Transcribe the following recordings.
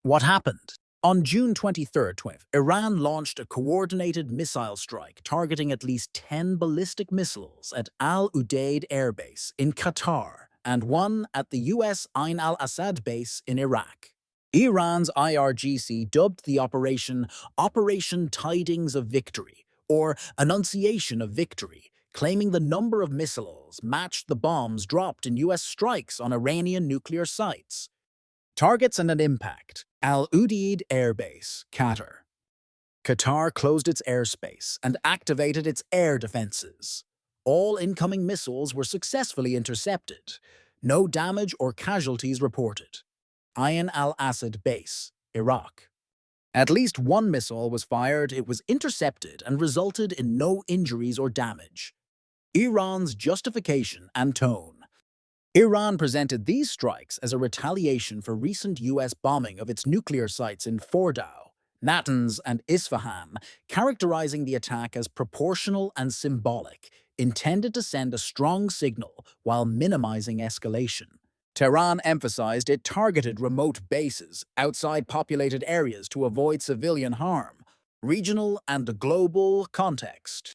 What happened? On June 23rd, Iran launched a coordinated missile strike targeting at least 10 ballistic missiles at Al Udeid Air Base in Qatar and one at the U.S. Ain al-Assad base in Iraq. Iran's IRGC dubbed the operation Operation Tidings of Victory, or Annunciation of Victory, claiming the number of missiles matched the bombs dropped in U.S. strikes on Iranian nuclear sites. Targets and an impact. Al Udeid Air Base, Qatar. Qatar closed its airspace and activated its air defenses. All incoming missiles were successfully intercepted. No damage or casualties reported. Ain al-Assad Base, Iraq. At least one missile was fired, it was intercepted and resulted in no injuries or damage. Iran's justification and tone. Iran presented these strikes as a retaliation for recent U.S. bombing of its nuclear sites in Fordow, Natanz, and Isfahan, characterizing the attack as proportional and symbolic, intended to send a strong signal while minimizing escalation. Tehran emphasized it targeted remote bases outside populated areas to avoid civilian harm, regional and global context.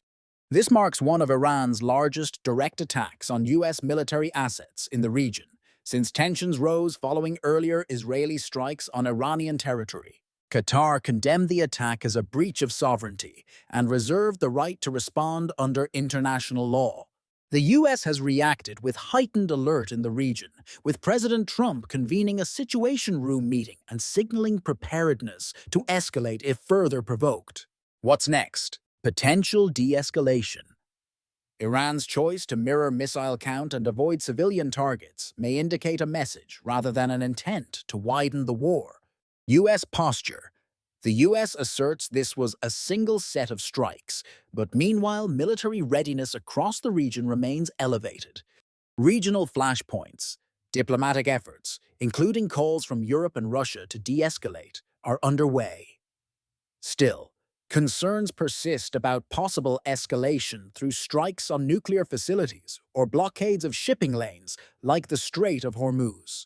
This marks one of Iran's largest direct attacks on U.S. military assets in the region, since tensions rose following earlier Israeli strikes on Iranian territory. Qatar condemned the attack as a breach of sovereignty and reserved the right to respond under international law. The U.S. has reacted with heightened alert in the region, with President Trump convening a Situation Room meeting and signaling preparedness to escalate if further provoked. What's next? Potential de-escalation. Iran's choice to mirror missile count and avoid civilian targets may indicate a message rather than an intent to widen the war. U.S. posture. The U.S. asserts this was a single set of strikes, but meanwhile military readiness across the region remains elevated. Regional flashpoints. Diplomatic efforts, including calls from Europe and Russia to de-escalate, are underway. Still, concerns persist about possible escalation through strikes on nuclear facilities or blockades of shipping lanes like the Strait of Hormuz.